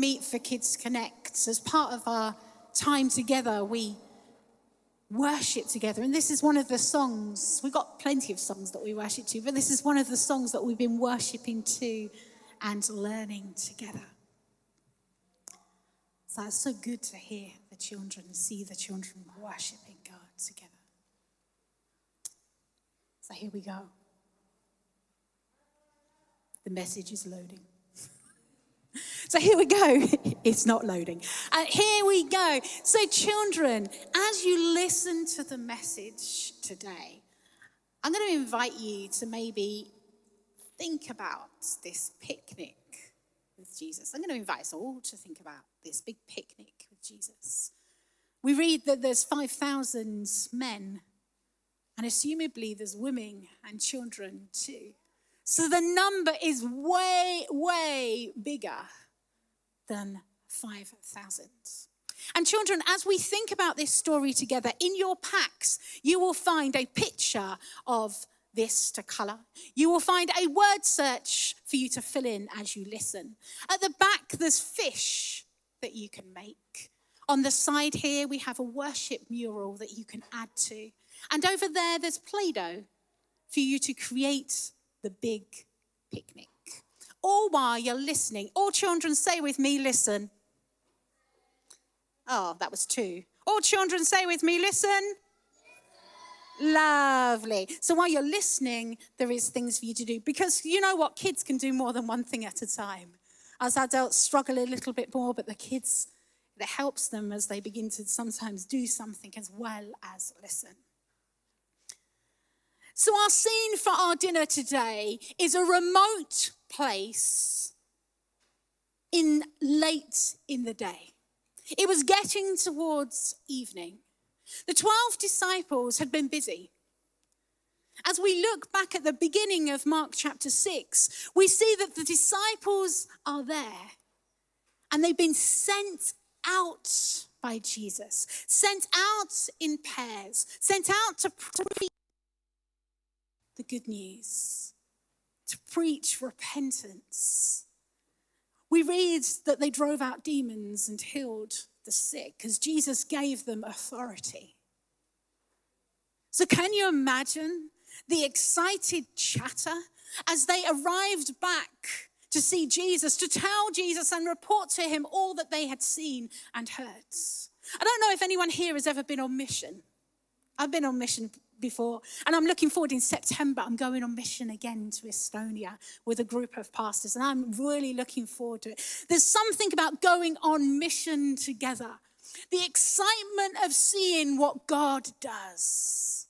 meet for Kids Connect, as part of our time together, we worship together. And this is one of the songs, we've got plenty of songs that we worship to, but this is one of the songs that we've been worshiping to and learning together. So it's so good to hear the children, see the children worshiping God together. So here we go. The message is loading. So here we go. It's not loading. Here we go. So children, as you listen to the message today, I'm going to invite you to maybe think about this picnic with Jesus. I'm going to invite us all to think about this big picnic with Jesus. We read that there's 5,000 men, and assumably there's women and children too. So the number is way, way bigger than 5,000. And children, as we think about this story together, in your packs, you will find a picture of this to colour. You will find a word search for you to fill in as you listen. At the back, there's fish that you can make. On the side here, we have a worship mural that you can add to. And over there, there's Play-Doh for you to create the big picnic. All while you're listening. All children, say with me, listen. Oh, that was 2. All children, say with me, listen. Lovely. So while you're listening, there is things for you to do. Because you know what? Kids can do more than one thing at a time. Us adults struggle a little bit more, but the kids, it helps them as they begin to sometimes do something as well as listen. So our scene for our dinner today is a remote place late in the day. It was getting towards evening. The 12 disciples had been busy. As we look back at the beginning of Mark chapter 6, we see that the disciples are there and they've been sent out by Jesus, sent out in pairs, sent out to preach the good news, to preach repentance. We read that they drove out demons and healed the sick because Jesus gave them authority. So can you imagine the excited chatter as they arrived back to see Jesus, to tell Jesus and report to him all that they had seen and heard? I don't know if anyone here has ever been on mission. I've been on mission before, and I'm looking forward. In September, I'm going on mission again to Estonia with a group of pastors, and I'm really looking forward to it. There's something about going on mission together, the excitement of seeing what God does.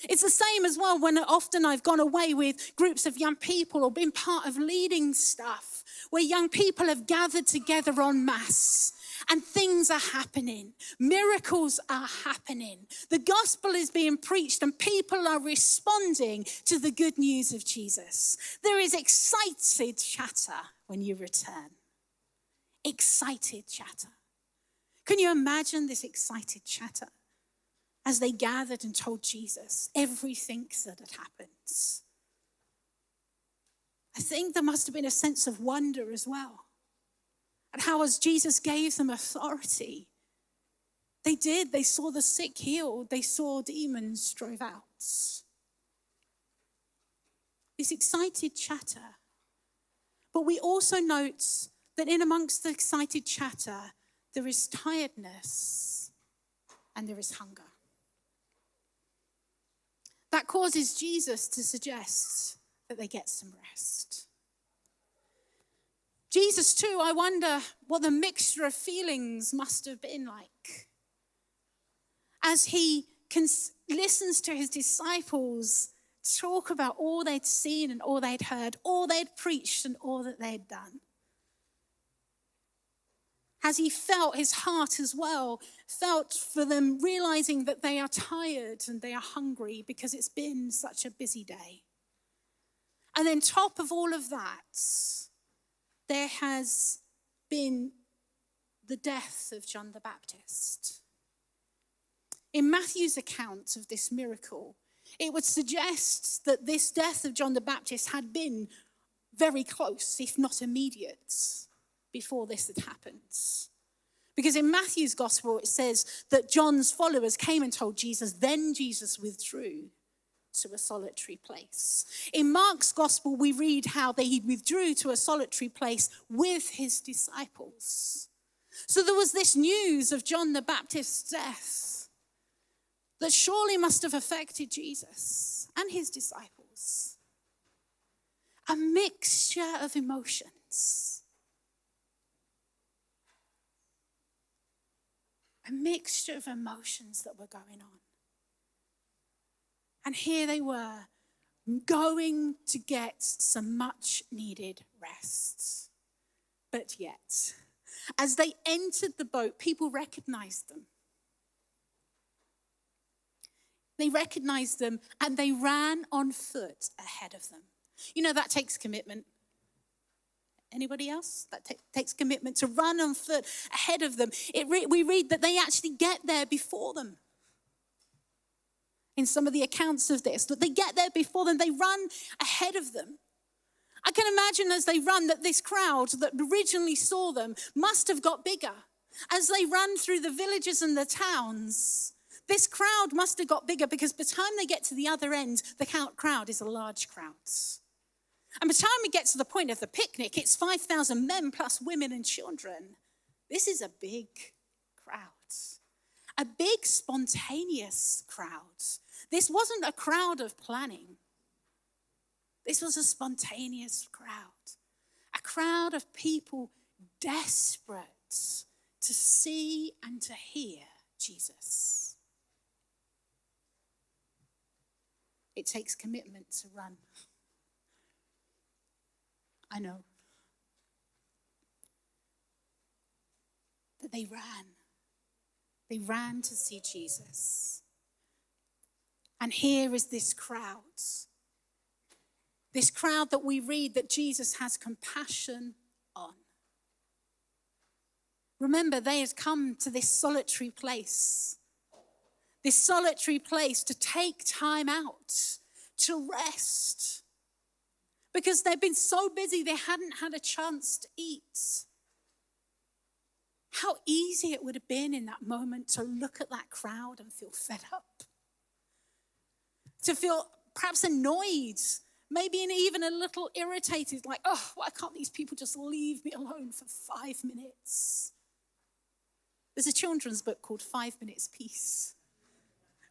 It's the same as well when often I've gone away with groups of young people or been part of leading stuff where young people have gathered together en masse. And things are happening. Miracles are happening. The gospel is being preached and people are responding to the good news of Jesus. There is excited chatter when you return. Excited chatter. Can you imagine this excited chatter as they gathered and told Jesus everything that had happened? I think there must have been a sense of wonder as well. And how as Jesus gave them authority, they saw the sick healed, they saw demons drove out. This excited chatter. But we also note that in amongst the excited chatter, there is tiredness and there is hunger. That causes Jesus to suggest that they get some rest. Jesus too, I wonder what the mixture of feelings must have been like. As he listens to his disciples talk about all they'd seen and all they'd heard, all they'd preached and all that they'd done. As he felt his heart as well, felt for them realizing that they are tired and they are hungry because it's been such a busy day. And then top of all of that, there has been the death of John the Baptist. In Matthew's account of this miracle, it would suggest that this death of John the Baptist had been very close, if not immediate. before this had happened. Because in Matthew's gospel, it says that John's followers came and told Jesus, then Jesus withdrew to a solitary place. In Mark's gospel, we read how he withdrew to a solitary place with his disciples. So there was this news of John the Baptist's death that surely must have affected Jesus and his disciples. A mixture of emotions. A mixture of emotions that were going on. And here they were, going to get some much needed rest. But yet, as they entered the boat, people recognized them. They recognized them and they ran on foot ahead of them. You know, that takes commitment. Anybody else? That takes commitment to run on foot ahead of them. We read that they actually get there before them. In some of the accounts of this, that they get there before them, they run ahead of them. I can imagine as they run that this crowd that originally saw them must have got bigger. As they run through the villages and the towns, this crowd must have got bigger because by the time they get to the other end, the crowd is a large crowd. And by the time we get to the point of the picnic, it's 5,000 men plus women and children. This is a big crowd. A big spontaneous crowd. This wasn't a crowd of planning. This was a spontaneous crowd. A crowd of people desperate to see and to hear Jesus. It takes commitment to run. I know. But they ran. They ran to see Jesus. And here is this crowd. This crowd that we read that Jesus has compassion on. Remember, they had come to this solitary place. This solitary place to take time out, to rest. Because they'd been so busy they hadn't had a chance to eat. How easy it would have been in that moment to look at that crowd and feel fed up. To feel perhaps annoyed, maybe even a little irritated, like, oh, why can't these people just leave me alone for 5 minutes? There's a children's book called 5 Minutes Peace,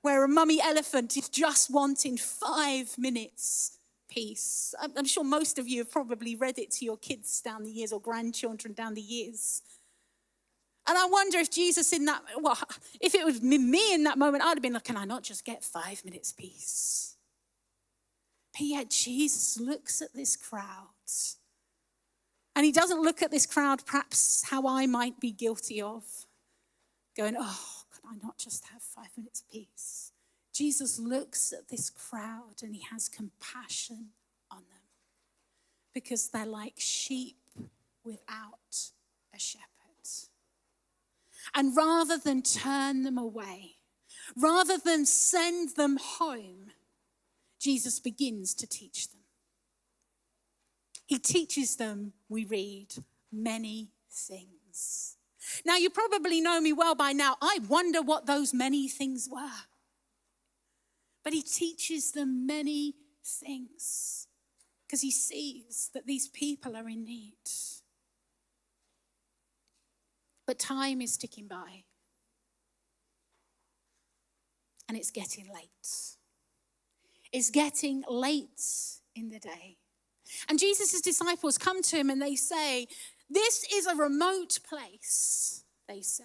where a mummy elephant is just wanting 5 minutes peace. I'm sure most of you have probably read it to your kids down the years or grandchildren down the years. And I wonder if Jesus if it was me in that moment, I'd have been like, can I not just get 5 minutes peace? But yet Jesus looks at this crowd. And he doesn't look at this crowd perhaps how I might be guilty of. Going, oh, can I not just have 5 minutes peace? Jesus looks at this crowd and he has compassion on them. Because they're like sheep without a shepherd. And rather than turn them away, rather than send them home, Jesus begins to teach them. He teaches them, we read, many things. Now, you probably know me well by now. I wonder what those many things were. But he teaches them many things because he sees that these people are in need. But time is ticking by. And it's getting late. It's getting late in the day. And Jesus' disciples come to him and they say, this is a remote place, they say.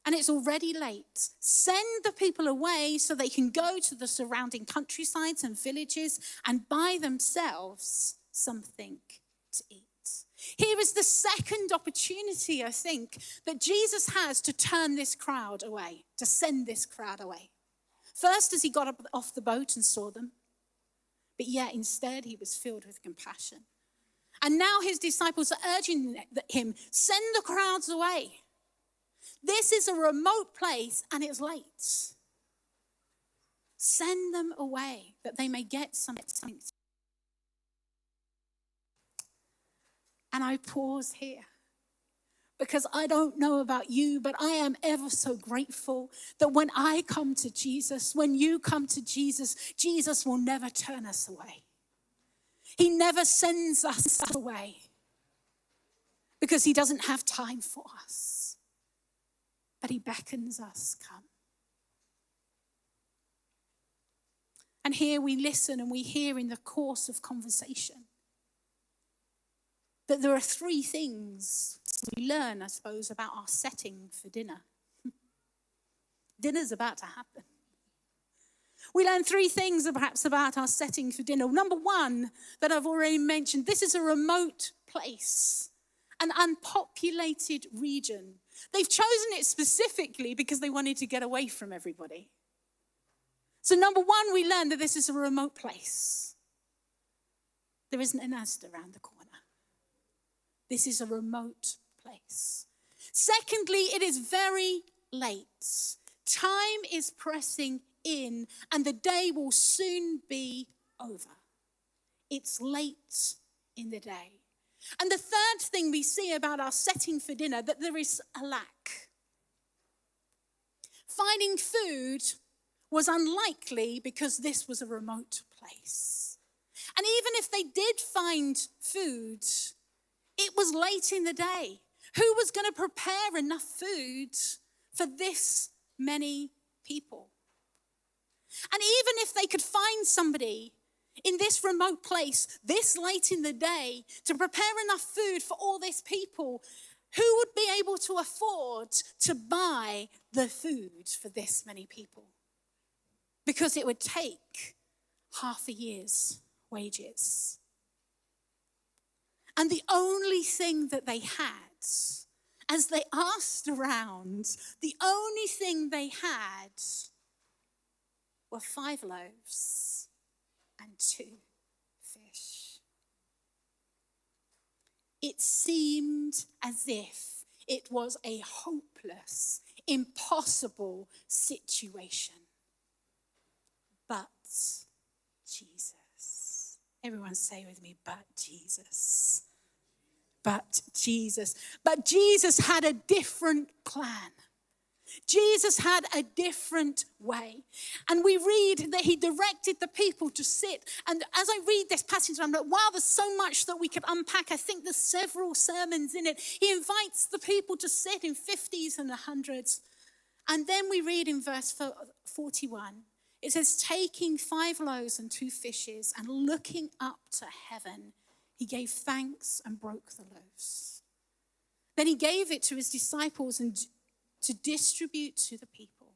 And it's already late. Send the people away so they can go to the surrounding countrysides and villages and buy themselves something to eat. Here is the second opportunity, I think, that Jesus has to turn this crowd away, to send this crowd away. First, as he got up off the boat and saw them, but yet instead he was filled with compassion. And now his disciples are urging him, send the crowds away. This is a remote place and it's late. Send them away that they may get something. And I pause here because I don't know about you, but I am ever so grateful that when I come to Jesus, when you come to Jesus, Jesus will never turn us away. He never sends us away because he doesn't have time for us, but he beckons us, come. And here we listen and we hear in the course of conversation that there are three things we learn, I suppose, about our setting for dinner. Dinner's about to happen. We learn three things perhaps about our setting for dinner. Number one, that I've already mentioned, this is a remote place, an unpopulated region. They've chosen it specifically because they wanted to get away from everybody. So number one, we learn that this is a remote place. There isn't an Asda around the corner. This is a remote place. Secondly, it is very late. Time is pressing in and the day will soon be over. It's late in the day. And the third thing we see about our setting for dinner, that there is a lack. Finding food was unlikely because this was a remote place. And even if they did find food, it was late in the day. Who was going to prepare enough food for this many people? And even if they could find somebody in this remote place, this late in the day, to prepare enough food for all these people, who would be able to afford to buy the food for this many people? Because it would take half a year's wages. And the only thing that they had, as they asked around, the only thing they had were 5 loaves and 2 fish. It seemed as if it was a hopeless, impossible situation. But Jesus. Everyone say with me, but Jesus. But Jesus. But Jesus had a different plan. Jesus had a different way. And we read that he directed the people to sit. And as I read this passage, I'm like, wow, there's so much that we could unpack. I think there's several sermons in it. He invites the people to sit in 50s and 100s. And then we read in verse 41, it says, taking 5 loaves and 2 fishes and looking up to heaven, he gave thanks and broke the loaves. Then he gave it to his disciples and to distribute to the people.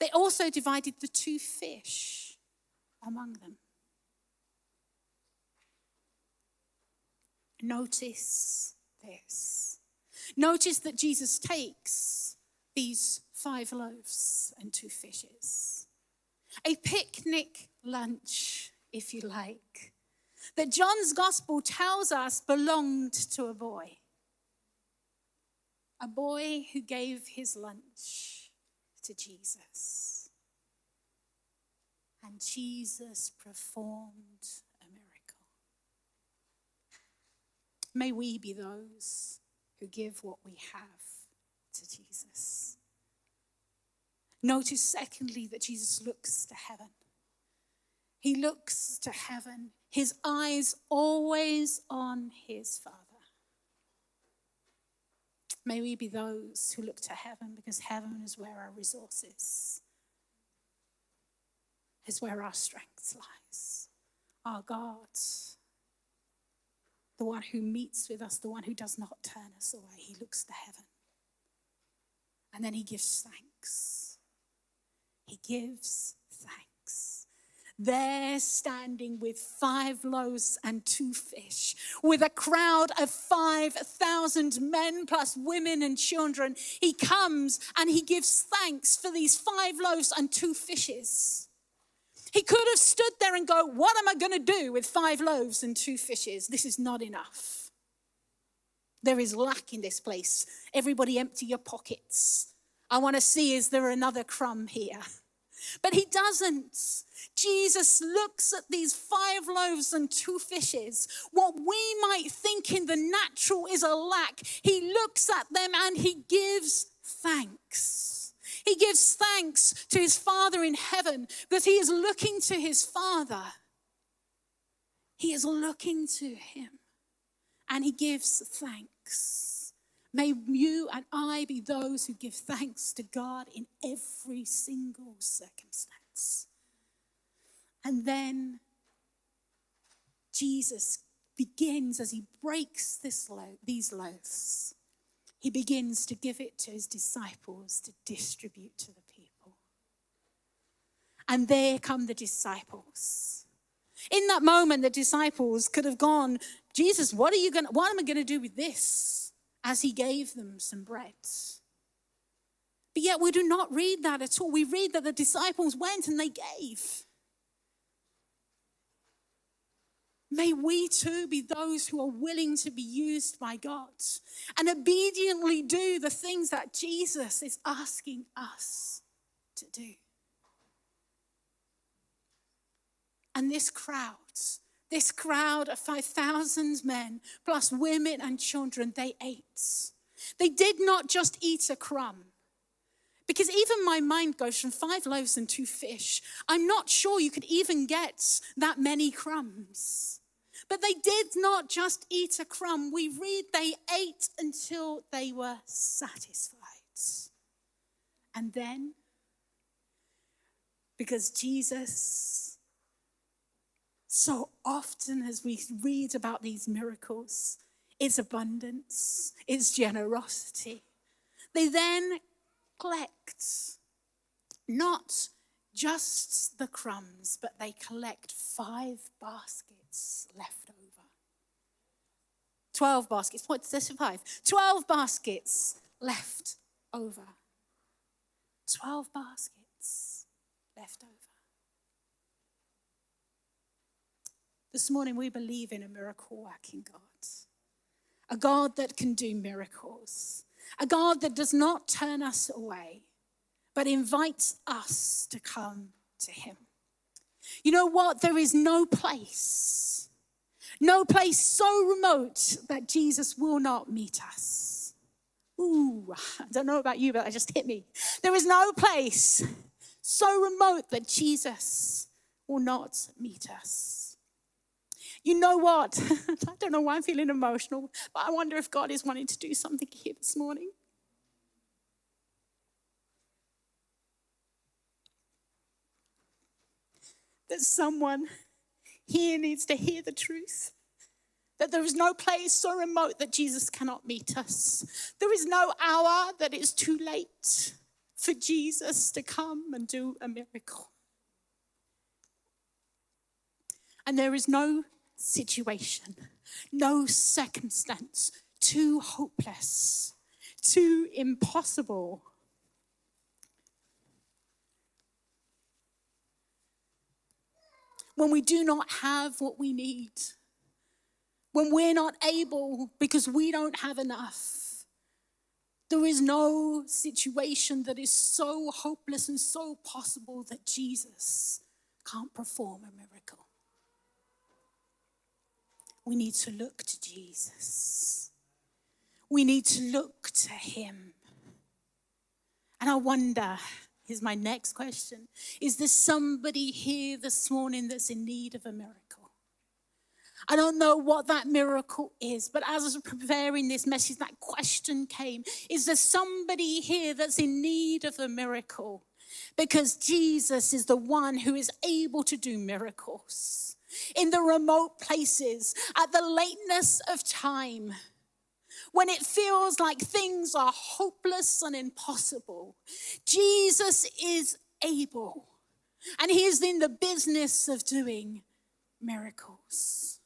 They also divided the 2 fish among them. Notice this. Notice that Jesus takes these 5 loaves and 2 fishes. A picnic lunch, if you like, that John's gospel tells us belonged to a boy. A boy who gave his lunch to Jesus. And Jesus performed a miracle. May we be those who give what we have to Jesus. Notice, secondly, that Jesus looks to heaven. He looks to heaven, his eyes always on his Father. May we be those who look to heaven, because heaven is where our resources, is where our strength lies. Our God, the one who meets with us, the one who does not turn us away, he looks to heaven. And then he gives thanks. He gives thanks. There standing with 5 loaves and 2 fish, with a crowd of 5,000 men plus women and children, he comes and he gives thanks for these 5 loaves and 2 fishes. He could have stood there and go, what am I going to do with 5 loaves and 2 fishes? This is not enough. There is lack in this place. Everybody empty your pockets. I want to see, is there another crumb here? But he doesn't. Jesus looks at these 5 loaves and 2 fishes. What we might think in the natural is a lack. He looks at them and he gives thanks. He gives thanks to his Father in heaven because he is looking to his Father. He is looking to him and he gives thanks. May you and I be those who give thanks to God in every single circumstance. And then Jesus begins, as he breaks these loaves, he begins to give it to his disciples to distribute to the people. And there come the disciples. In that moment, the disciples could have gone, Jesus, what am I going to do with this? As he gave them some bread. But yet we do not read that at all. We read that the disciples went and they gave. May we too be those who are willing to be used by God and obediently do the things that Jesus is asking us to do. And this crowd of 5,000 men, plus women and children, they ate. They did not just eat a crumb. Because even my mind goes from 5 loaves and 2 fish. I'm not sure you could even get that many crumbs. But they did not just eat a crumb. We read they ate until they were satisfied. And then, because Jesus, so often as we read about these miracles, it's abundance, it's generosity. They then collect not just the crumbs, but they collect 5 baskets left over. 12 baskets, what's this, 5? 12 baskets left over. 12 baskets left over. This morning we believe in a miracle working God. A God that can do miracles. A God that does not turn us away, but invites us to come to him. You know what? There is no place so remote that Jesus will not meet us. Ooh, I don't know about you, but that just hit me. There is no place so remote that Jesus will not meet us. You know what? I don't know why I'm feeling emotional, but I wonder if God is wanting to do something here this morning. That someone here needs to hear the truth. That there is no place so remote that Jesus cannot meet us. There is no hour that is too late for Jesus to come and do a miracle. And there is no situation, no circumstance too hopeless, too impossible. When we do not have what we need, when we're not able because we don't have enough, there is no situation that is so hopeless and so possible that Jesus can't perform a miracle. We need to look to Jesus. We need to look to him. And I wonder, here's my next question, is there somebody here this morning that's in need of a miracle? I don't know what that miracle is, but as I was preparing this message, that question came. Is there somebody here that's in need of a miracle? Because Jesus is the one who is able to do miracles. In the remote places, at the lateness of time, when it feels like things are hopeless and impossible, Jesus is able. And he is in the business of doing miracles.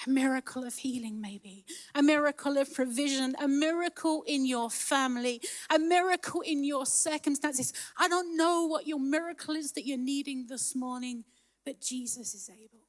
A miracle of healing, maybe. A miracle of provision. A miracle in your family. A miracle in your circumstances. I don't know what your miracle is that you're needing this morning, but Jesus is able.